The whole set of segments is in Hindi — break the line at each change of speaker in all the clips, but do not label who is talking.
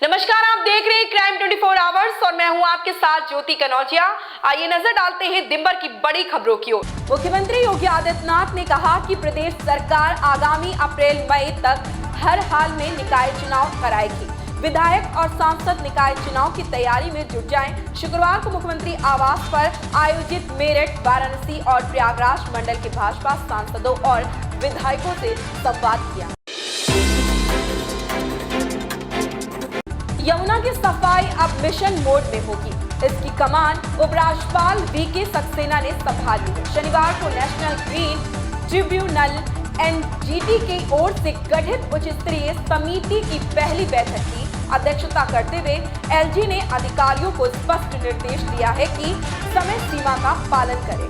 नमस्कार, आप देख रहे हैं क्राइम 24 आवर्स और मैं हूं आपके साथ ज्योति कनौजिया। आइए नजर डालते हैं दिन भर की बड़ी खबरों की ओर। मुख्यमंत्री योगी आदित्यनाथ ने कहा कि प्रदेश सरकार आगामी अप्रैल-मई तक हर हाल में निकाय चुनाव कराएगी। विधायक और सांसद निकाय चुनाव की तैयारी में जुट जाएं। शुक्रवार को मुख्यमंत्री आवास पर आयोजित मेरठ, वाराणसी और प्रयागराज मंडल के भाजपा सांसदों और विधायकों से संवाद किया। यमुना की सफाई अब मिशन मोड में होगी। इसकी कमान उपराज्यपाल वीके सक्सेना ने संभाली है। शनिवार को नेशनल ग्रीन ट्रिब्यूनल एनजीटी की ओर से गठित उच्च स्तरीय समिति की पहली बैठक की अध्यक्षता करते हुए एलजी ने अधिकारियों को स्पष्ट निर्देश दिया है कि समय सीमा का पालन करें।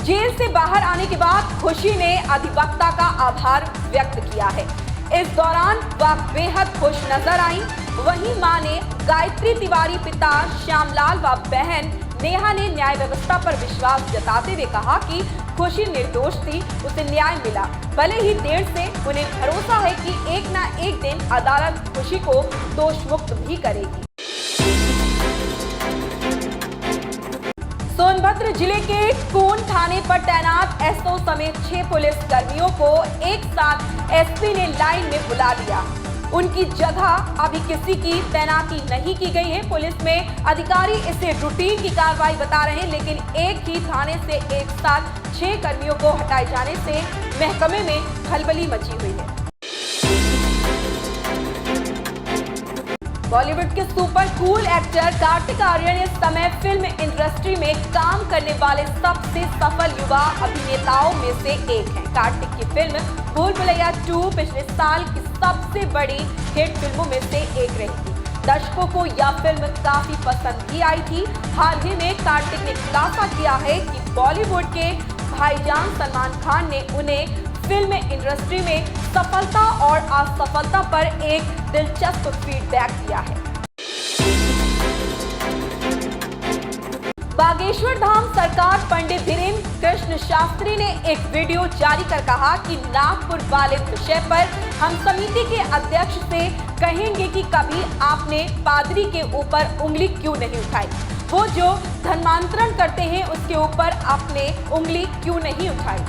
जेल से बाहर आने के बाद खुशी ने अधिवक्ता का आभार व्यक्त किया है। इस दौरान वह बेहद खुश नजर आई। वहीं मां ने गायत्री तिवारी, पिता श्यामलाल व बहन नेहा ने न्याय व्यवस्था पर विश्वास जताते हुए कहा कि खुशी निर्दोष थी, उसे न्याय मिला। भले ही देर से, उन्हें भरोसा है कि एक न एक दिन अदालत खुशी को दोष मुक्त भी करेगी। सोनभद्र जिले के कोन थाने पर तैनात एसओ समेत 6 पुलिस कर्मियों को एक साथ एसपी ने लाइन में बुला लिया। उनकी जगह अभी किसी की तैनाती नहीं की गई है। पुलिस में अधिकारी इसे रूटीन की कार्रवाई बता रहे हैं, लेकिन एक ही थाने से एक साथ 6 कर्मियों को हटाए जाने से महकमे में खलबली मची हुई है। बॉलीवुड के super cool actor Kartik Aaryan इस समय फिल्म इंडस्ट्री में काम करने वाले सबसे सफल युवा अभिनेताओं में से एक हैं। कार्तिक की फिल्म भूल भुलैया 2 पिछले साल की सबसे बड़ी हिट फिल्मों में से एक रही थी। दर्शकों को यह फिल्म काफी पसंद भी आई थी। हाल ही में कार्तिक ने खुलासा किया है कि बॉलीवुड के भाईजान सलमान खान ने उन्हें फिल्म इंडस्ट्री में सफलता और असफलता पर एक दिलचस्प फीडबैक दिया है। बागेश्वर धाम सरकार पंडित धीरेन्द्र कृष्ण शास्त्री ने एक वीडियो जारी कर कहा कि नागपुर वाले विषय पर हम समिति के अध्यक्ष से कहेंगे कि कभी आपने पादरी के ऊपर उंगली क्यों नहीं उठाई। वो जो धर्मांतरण करते हैं उसके ऊपर आपने उंगली क्यों नहीं उठाई।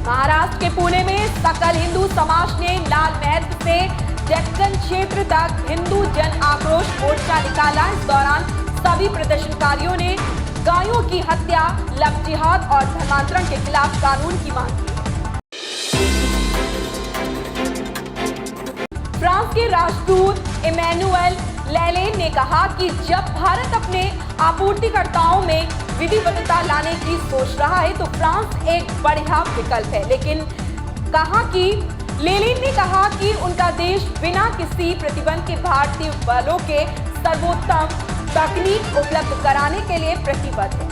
महाराष्ट्र के पुणे में सकल हिंदू समाज ने लाल महल से डेक्कन क्षेत्र तक हिंदू जन आक्रोश मोर्चा निकाला। इस दौरान सभी प्रदर्शनकारियों ने गायों की हत्या, लव जिहाद और धर्मांतरण के खिलाफ कानून की मांग की। फ्रांस के राजदूत इमैनुअल लेलेन ने कहा कि जब भारत अपने आपूर्तिकर्ताओं में विविधता लाने की सोच रहा है तो फ्रांस एक बढ़िया विकल्प है, लेकिन लेलिन ने कहा कि उनका देश बिना किसी प्रतिबंध के भारतीय बलों के सर्वोत्तम तकनीक उपलब्ध कराने के लिए प्रतिबद्ध है।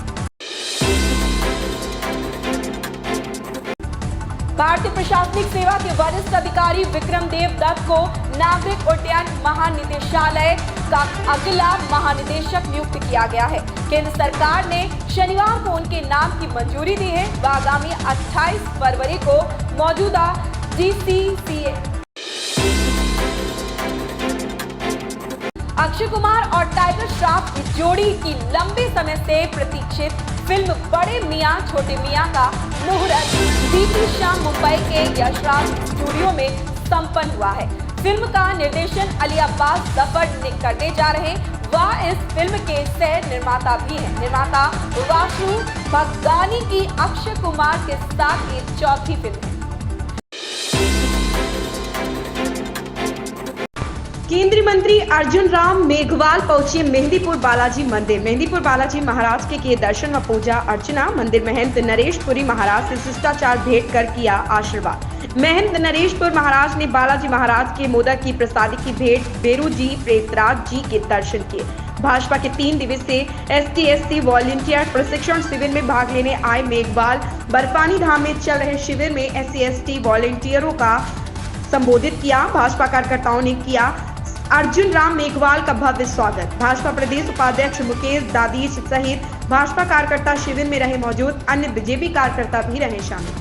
भारतीय प्रशासनिक सेवा के वरिष्ठ अधिकारी विक्रम देव दत्त को नागरिक उड्डयन महानिदेशालय का अगला महानिदेशक नियुक्त किया गया है। केंद्र सरकार ने शनिवार को उनके नाम की मंजूरी दी है। वह आगामी 28 फरवरी को मौजूदा DCCA अक्षय कुमार और टाइगर श्रॉफ की जोड़ी की लंबे समय से प्रतीक्षित फिल्म बड़े मियां छोटे मियां का मुहूर्त बीती शाम मुंबई के यशराज स्टूडियो में संपन्न हुआ है। फिल्म का निर्देशन अली अब्बास जफर ने करने जा रहे हैं। वह इस फिल्म के सह निर्माता भी हैं। निर्माता वासु भगदानी की अक्षय कुमार के साथ ये चौथी फिल्म है।
केंद्रीय मंत्री अर्जुन राम मेघवाल पहुंचे मेहंदीपुर बालाजी मंदिर। मेहंदीपुर बालाजी महाराज के किए दर्शन व पूजा अर्चना। मंदिर महंत नरेशपुरी महाराज से शिष्टाचार भेंट कर किया आशीर्वाद। महंत नरेशपुर महाराज ने बालाजी महाराज के मोदक की प्रसादी की भेंट बेरू जी प्रेतराज जी के दर्शन किए। भाजपा के 3 दिवसीय ST/SC वॉलंटियर प्रशिक्षण शिविर में भाग लेने आए मेघवाल बर्फानी धाम में चल रहे शिविर में SC/ST वॉलंटियरों का संबोधित किया। भाजपा कार्यकर्ताओं ने किया अर्जुन राम मेघवाल का भव्य स्वागत। भाजपा प्रदेश उपाध्यक्ष मुकेश दादीश सहित भाजपा कार्यकर्ता शिविर में रहे मौजूद। अन्य बीजेपी कार्यकर्ता भी रहे शामिल।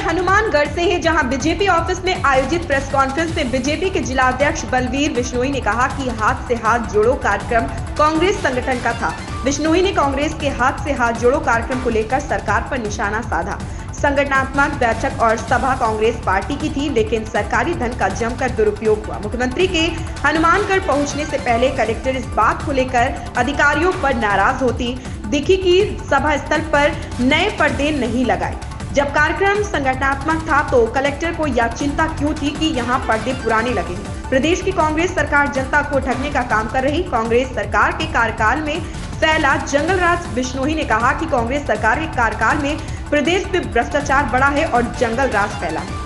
हनुमानगढ़ से हैं, जहां बीजेपी ऑफिस में आयोजित प्रेस कॉन्फ्रेंस में बीजेपी के जिलाध्यक्ष बलवीर बिश्नोई ने कहा कि हाथ से हाथ जोड़ो कार्यक्रम कांग्रेस संगठन का था। बिश्नोई ने कांग्रेस के हाथ से हाथ जोड़ो कार्यक्रम को लेकर सरकार पर निशाना साधा। संगठनात्मक बैठक और सभा कांग्रेस पार्टी की थी, लेकिन सरकारी धन का जमकर दुरुपयोग हुआ। मुख्यमंत्री के हनुमानगढ़ पहुंचने से पहले कलेक्टर इस बात को लेकर अधिकारियों पर नाराज होती दिखी कि सभा स्थल पर नए पर्दे नहीं लगाए। जब कार्यक्रम संगठनात्मक था तो कलेक्टर को यह चिंता क्यों थी कि यहाँ पर्दे पुराने लगे हैं। प्रदेश की कांग्रेस सरकार जनता को ठगने का काम कर रही। कांग्रेस सरकार के कार्यकाल में फैला जंगल राज। बिश्नोई ने कहा कि कांग्रेस सरकार के कार्यकाल में प्रदेश में भ्रष्टाचार बढ़ा है और जंगल राज फैला है।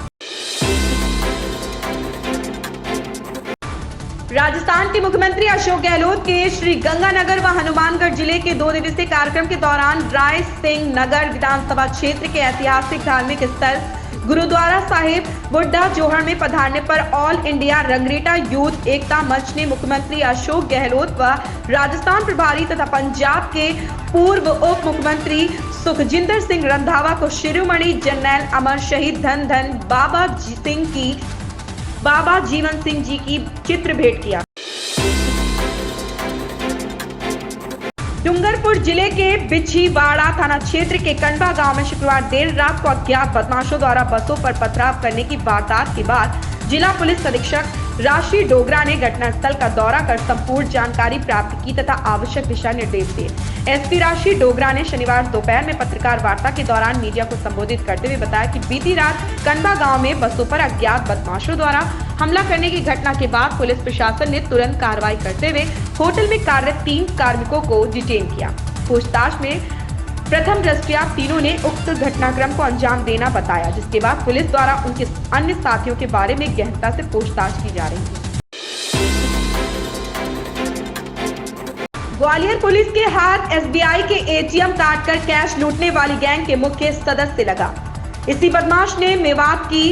राजस्थान के मुख्यमंत्री अशोक गहलोत के श्री गंगानगर व हनुमानगढ़ जिले के 2 दिवसीय कार्यक्रम के दौरान राय सिंह नगर विधानसभा क्षेत्र के ऐतिहासिक धार्मिक स्थल गुरुद्वारा साहिब बुड्ढा जोहड़ में पधारने पर ऑल इंडिया रंगरेटा यूथ एकता मंच ने मुख्यमंत्री अशोक गहलोत व राजस्थान प्रभारी तथा पंजाब के पूर्व उप मुख्यमंत्री सुखजिंदर सिंह रंधावा को शिरोमणि जरनैल अमर शहीद धन धन बाबा जीवन सिंह जी की चित्र भेंट किया। डूंगरपुर जिले के बिछीवाड़ा थाना क्षेत्र के कंडवा गांव में शुक्रवार देर रात को अज्ञात बदमाशों द्वारा बसों पर पथराव करने की वारदात के बाद जिला पुलिस अधीक्षक राशि डोगरा ने घटनास्थल का दौरा कर संपूर्ण जानकारी प्राप्त की तथा आवश्यक दिशा निर्देश दिए। एसपी राशि डोगरा ने शनिवार दोपहर में पत्रकार वार्ता के दौरान मीडिया को संबोधित करते हुए बताया कि बीती रात कंडवा गांव में बसों पर अज्ञात बदमाशों द्वारा हमला करने की घटना के बाद पुलिस प्रशासन ने तुरंत कार्रवाई करते हुए होटल में कार्यरत 3 कार्मिकों को डिटेन किया। पूछताछ में प्रथम दृष्टया तीनों ने उक्त घटनाक्रम को अंजाम देना बताया, जिसके बाद पुलिस द्वारा उनके अन्य साथियों के बारे में गहनता से पूछताछ की जा रही है। ग्वालियर पुलिस के हाथ एसबीआई के एटीएम काटकर कैश लूटने वाली गैंग के मुख्य सदस्य लगा। इसी बदमाश ने मेवात की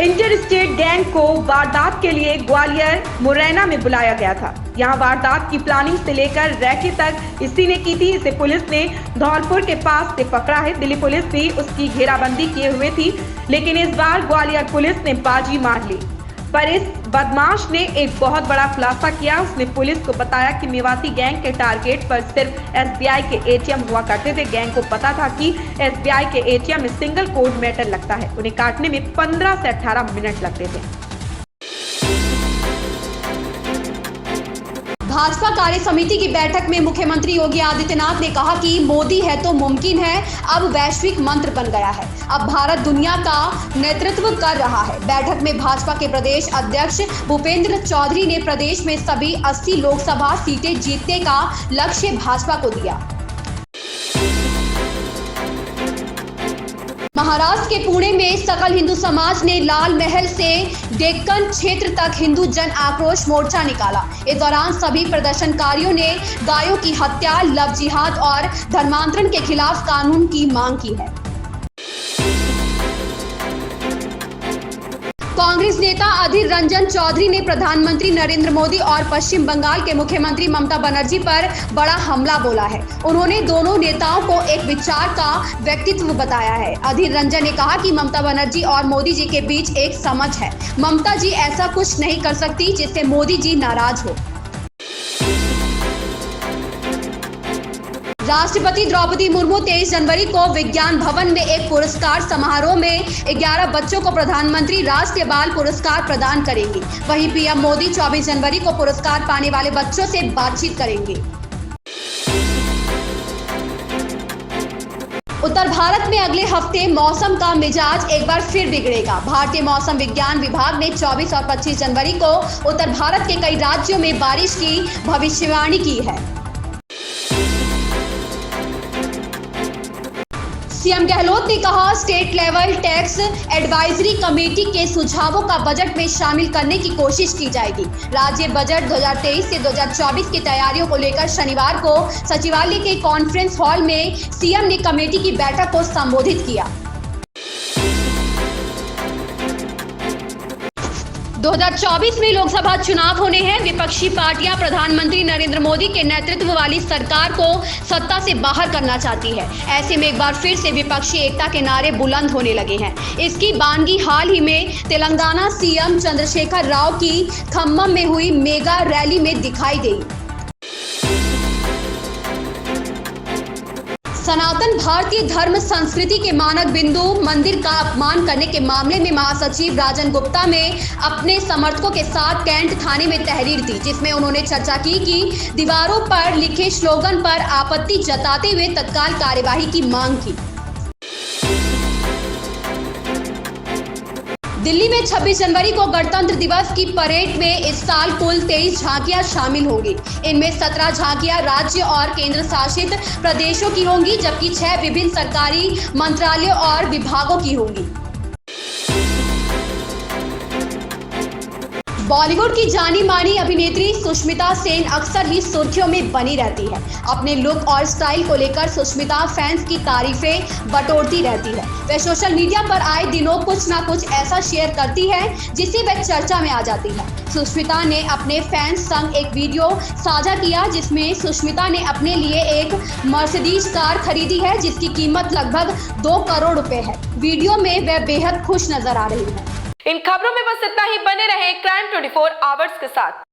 इंटर स्टेट गैंग को वारदात के लिए ग्वालियर मुरैना में बुलाया गया था। यहां वारदात की प्लानिंग से लेकर रैकेट तक इसी ने की थी। इसे पुलिस ने धौलपुर के पास से पकड़ा है। दिल्ली पुलिस भी उसकी घेराबंदी किए हुए थी, लेकिन इस बार ग्वालियर पुलिस ने बाजी मार ली। पर इस बदमाश ने एक बहुत बड़ा खुलासा किया। उसने पुलिस को बताया कि मेवाती गैंग के टारगेट पर सिर्फ एसबीआई के एटीएम हुआ करते थे। गैंग को पता था कि एसबीआई के एटीएम में सिंगल कोड मेटल लगता है। उन्हें काटने में 15 से 18 मिनट लगते थे।
भाजपा कार्य समिति की बैठक में मुख्यमंत्री योगी आदित्यनाथ ने कहा कि मोदी है तो मुमकिन है अब वैश्विक मंत्र बन गया है। अब भारत दुनिया का नेतृत्व कर रहा है। बैठक में भाजपा के प्रदेश अध्यक्ष भूपेंद्र चौधरी ने प्रदेश में सभी 80 लोकसभा सीटें जीतने का लक्ष्य भाजपा को दिया। महाराष्ट्र के पुणे में सकल हिंदू समाज ने लाल महल से डेक्कन क्षेत्र तक हिंदू जन आक्रोश मोर्चा निकाला। इस दौरान सभी प्रदर्शनकारियों ने गायों की हत्या, लव जिहाद और धर्मांतरण के खिलाफ कानून की मांग की है। कांग्रेस नेता अधीर रंजन चौधरी ने प्रधानमंत्री नरेंद्र मोदी और पश्चिम बंगाल के मुख्यमंत्री ममता बनर्जी पर बड़ा हमला बोला है। उन्होंने दोनों नेताओं को एक विचार का व्यक्तित्व बताया है। अधीर रंजन ने कहा कि ममता बनर्जी और मोदी जी के बीच एक समझ है। ममता जी ऐसा कुछ नहीं कर सकती जिससे मोदी जी नाराज हो। राष्ट्रपति द्रौपदी मुर्मू 23 जनवरी को विज्ञान भवन में एक पुरस्कार समारोह में 11 बच्चों को प्रधानमंत्री राष्ट्रीय बाल पुरस्कार प्रदान करेंगी। वहीं पीएम मोदी 24 जनवरी को पुरस्कार पाने वाले बच्चों से बातचीत करेंगे। उत्तर भारत में अगले हफ्ते मौसम का मिजाज एक बार फिर बिगड़ेगा। भारतीय मौसम विज्ञान विभाग ने 24 और 25 जनवरी को उत्तर भारत के कई राज्यों में बारिश की भविष्यवाणी की है। सीएम गहलोत ने कहा, state level tax advisory committee के सुझावों का बजट में शामिल करने की कोशिश की जाएगी। राज्य बजट 2023 से 2024 की तैयारियों को लेकर शनिवार को सचिवालय के कॉन्फ्रेंस हॉल में सीएम ने कमेटी की बैठक को संबोधित किया। 2024 में लोकसभा चुनाव होने हैं। विपक्षी पार्टियां प्रधानमंत्री नरेंद्र मोदी के नेतृत्व वाली सरकार को सत्ता से बाहर करना चाहती है। ऐसे में एक बार फिर से विपक्षी एकता के नारे बुलंद होने लगे हैं। इसकी बानगी हाल ही में तेलंगाना सीएम चंद्रशेखर राव की खम्मम में हुई मेगा रैली में दिखाई दी। सनातन भारतीय धर्म संस्कृति के मानक बिंदु मंदिर का अपमान करने के मामले में महासचिव राजन गुप्ता ने अपने समर्थकों के साथ कैंट थाने में तहरीर दी, जिसमें उन्होंने चर्चा की कि दीवारों पर लिखे स्लोगन पर आपत्ति जताते हुए तत्काल कार्यवाही की मांग की। दिल्ली में 26 जनवरी को गणतंत्र दिवस की परेड में इस साल कुल 23 झांकियां शामिल होंगी। इनमें 17 झांकियां राज्य और केंद्र शासित प्रदेशों की होंगी, जबकि 6 विभिन्न सरकारी मंत्रालयों और विभागों की होंगी। बॉलीवुड की जानी मानी अभिनेत्री सुष्मिता सेन अक्सर ही सुर्खियों में बनी रहती है। अपने लुक और स्टाइल को लेकर सुष्मिता फैंस की तारीफें बटोरती रहती है। वह सोशल मीडिया पर आए दिनों कुछ ना कुछ ऐसा शेयर करती है जिससे वह चर्चा में आ जाती है। सुष्मिता ने अपने फैंस संग एक वीडियो साझा किया, जिसमें सुष्मिता ने अपने लिए एक मर्सिडीज कार खरीदी है, जिसकी कीमत लगभग 2 करोड़ रुपए है। वीडियो में वह बेहद खुश नजर आ रही है।
इन खबरों में बस इतना ही। बने रहे क्राइम 24 आवर्स के साथ।